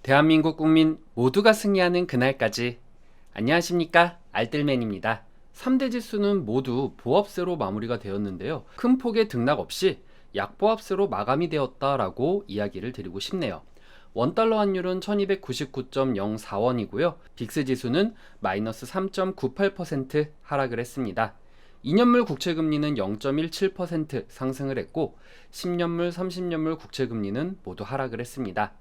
대한민국 국민 모두가 승리하는 그날까지. 안녕하십니까, 알뜰맨입니다. 3대 지수는 모두 보합세로 마무리가 되었는데요, 큰 폭의 등락 없이 약보합세로 마감이 되었다라고 이야기를 드리고 싶네요. 원달러 환율은 1299.04원이고요 빅스 지수는 마이너스 3.98% 하락을 했습니다. 2년물 국채금리는 0.17% 상승을 했고 10년물, 30년물 국채금리는 모두 하락을 했습니다.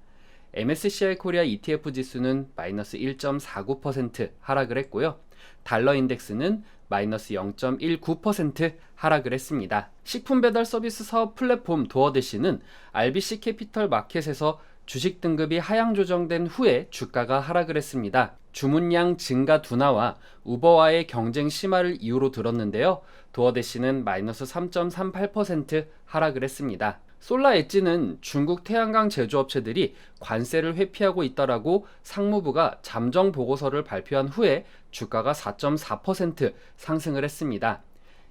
MSCI 코리아 ETF 지수는 마이너스 1.49% 하락을 했고요. 달러 인덱스는 마이너스 0.19% 하락을 했습니다. 식품 배달 서비스 사업 플랫폼 도어대시는 RBC 캐피털 마켓에서 주식 등급이 하향 조정된 후에 주가가 하락을 했습니다. 주문량 증가 둔화와 우버와의 경쟁 심화를 이유로 들었는데요. 도어대시는 마이너스 3.38% 하락을 했습니다. 솔라 엣지는 중국 태양광 제조업체들이 관세를 회피하고 있다라고 상무부가 잠정 보고서를 발표한 후에 주가가 4.4% 상승을 했습니다.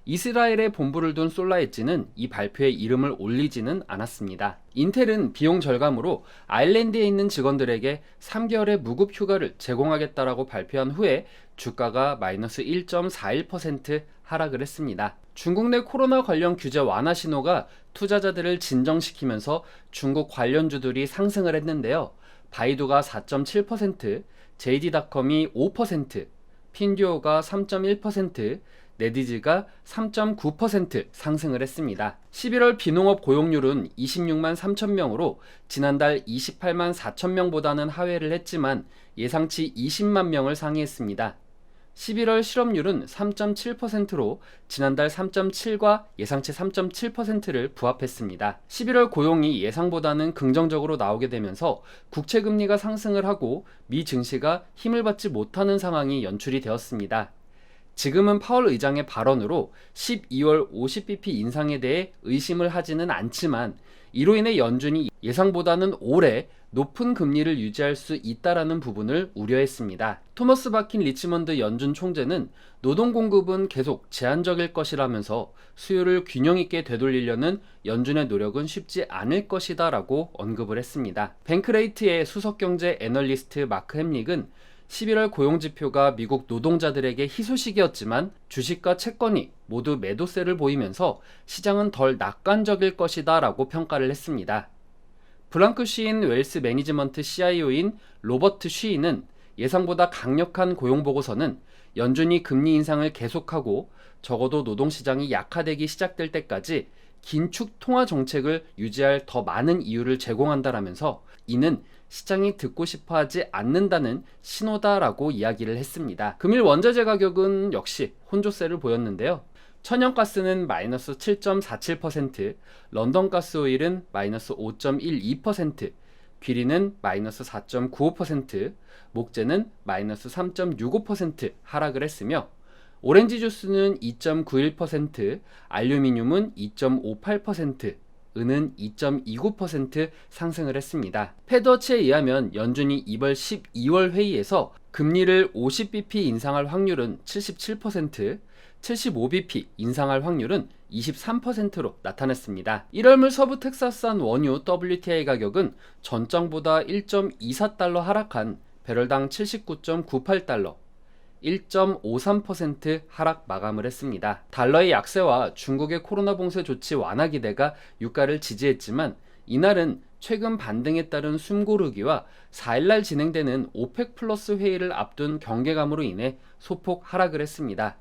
이스라엘에 본부를 둔 솔라 엣지는 이 발표에 이름을 올리지는 않았습니다. 인텔은 비용 절감으로 아일랜드에 있는 직원들에게 3개월의 무급 휴가를 제공하겠다라고 발표한 후에 주가가 마이너스 1.41% 하락을 했습니다. 중국 내 코로나 관련 규제 완화 신호가 투자자들을 진정시키면서 중국 관련주들이 상승을 했는데요. 바이두가 4.7%, JD.com이 5%, 핀듀오가 3.1%, 네디즈가 3.9% 상승을 했습니다. 11월 비농업 고용률은 26만 3천 명으로 지난달 28만 4천 명보다는 하회를 했지만 예상치 20만 명을 상회했습니다. 11월 실업률은 3.7%로 지난달 3.7과 예상치 3.7%를 부합했습니다. 11월 고용이 예상보다는 긍정적으로 나오게 되면서 국채금리가 상승을 하고 미 증시가 힘을 받지 못하는 상황이 연출이 되었습니다. 지금은 파월 의장의 발언으로 12월 50bp 인상에 대해 의심을 하지는 않지만 이로 인해 연준이 예상보다는 오래 높은 금리를 유지할 수 있다라는 부분을 우려했습니다. 토머스 바킨 리치먼드 연준 총재는 노동 공급은 계속 제한적일 것이라면서 수요를 균형 있게 되돌리려는 연준의 노력은 쉽지 않을 것이다 라고 언급을 했습니다. 뱅크레이트의 수석경제 애널리스트 마크 햄릭은 11월 고용지표가 미국 노동자들에게 희소식이었지만 주식과 채권이 모두 매도세를 보이면서 시장은 덜 낙관적일 것이다 라고 평가를 했습니다. 브랑크 쉬인 웰스 매니지먼트 CIO인 로버트 쉬인은 예상보다 강력한 고용보고서는 연준이 금리 인상을 계속하고 적어도 노동시장이 약화되기 시작될 때까지 긴축 통화 정책을 유지할 더 많은 이유를 제공한다라면서 이는 시장이 듣고 싶어하지 않는다는 신호다라고 이야기를 했습니다. 금일 원자재 가격은 역시 혼조세를 보였는데요. 천연가스는 마이너스 7.47%, 런던가스오일은 마이너스 5.12%, 귀리는 마이너스 4.95%, 목재는 마이너스 3.65% 하락을 했으며 오렌지 주스는 2.91%, 알루미늄은 2.58%, 은은 2.29% 상승을 했습니다. 패드워치에 의하면 연준이 이번 12월 회의에서 금리를 50bp 인상할 확률은 77%, 75bp 인상할 확률은 23%로 나타났습니다. 1월물 서부 텍사스산 원유 WTI 가격은 전장보다 1.24달러 하락한 배럴당 79.98달러, 1.53% 하락 마감을 했습니다. 달러의 약세와 중국의 코로나 봉쇄 조치 완화 기대가 유가를 지지했지만 이날은 최근 반등에 따른 숨고르기와 4일날 진행되는 오펙 플러스 회의를 앞둔 경계감으로 인해 소폭 하락을 했습니다.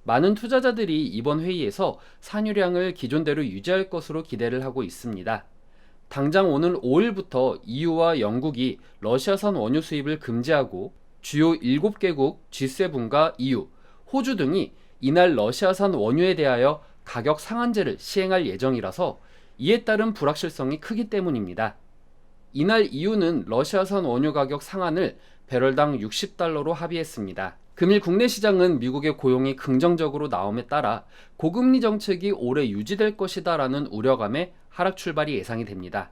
많은 투자자들이 이번 회의에서 산유량을 기존대로 유지할 것으로 기대를 하고 있습니다. 당장 오는 5일부터 EU와 영국이 러시아산 원유 수입을 금지하고 주요 7개국 G7과 EU, 호주 등이 이날 러시아산 원유에 대하여 가격 상한제를 시행할 예정이라서 이에 따른 불확실성이 크기 때문입니다. 이날 EU는 러시아산 원유 가격 상한을 배럴당 60달러로 합의했습니다. 금일 국내 시장은 미국의 고용이 긍정적으로 나옴에 따라 고금리 정책이 오래 유지될 것이다 라는 우려감에 하락 출발이 예상이 됩니다.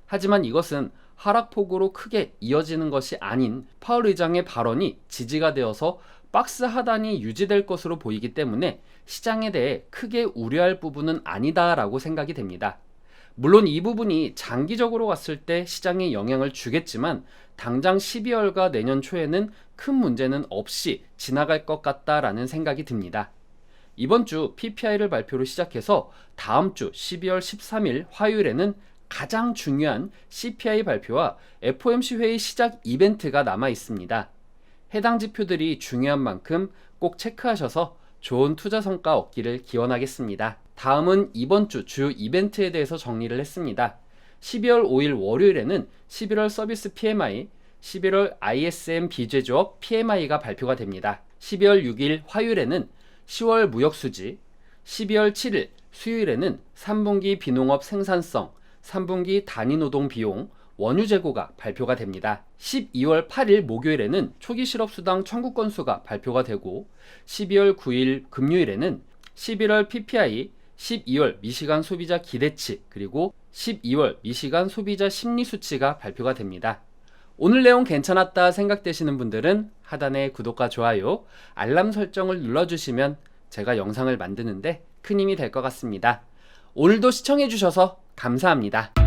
하지만 이것은 하락폭으로 크게 이어지는 것이 아닌 파월 의장의 발언이 지지가 되어서 박스 하단이 유지될 것으로 보이기 때문에 시장에 대해 크게 우려할 부분은 아니다라고 생각이 됩니다. 물론 이 부분이 장기적으로 봤을 때 시장에 영향을 주겠지만 당장 12월과 내년 초에는 큰 문제는 없이 지나갈 것 같다라는 생각이 듭니다. 이번 주 PPI를 발표로 시작해서 다음 주 12월 13일 화요일에는 가장 중요한 CPI 발표와 FOMC 회의 시작 이벤트가 남아 있습니다. 해당 지표들이 중요한 만큼 꼭 체크하셔서 좋은 투자 성과 얻기를 기원하겠습니다. 다음은 이번 주 주요 이벤트에 대해서 정리를 했습니다. 12월 5일 월요일에는 11월 서비스 PMI, 11월 ISM 비제조업 PMI가 발표가 됩니다. 12월 6일 화요일에는 10월 무역수지, 12월 7일 수요일에는 3분기 비농업 생산성, 3분기 단위노동 비용, 원유 재고가 발표가 됩니다. 12월 8일 목요일에는 초기 실업수당 청구 건수가 발표가 되고 12월 9일 금요일에는 11월 PPI, 12월 미시간 소비자 기대치, 그리고 12월 미시간 소비자 심리 수치가 발표가 됩니다. 오늘 내용 괜찮았다 생각되시는 분들은 하단에 구독과 좋아요, 알람 설정을 눌러주시면 제가 영상을 만드는데 큰 힘이 될 것 같습니다. 오늘도 시청해주셔서 감사합니다.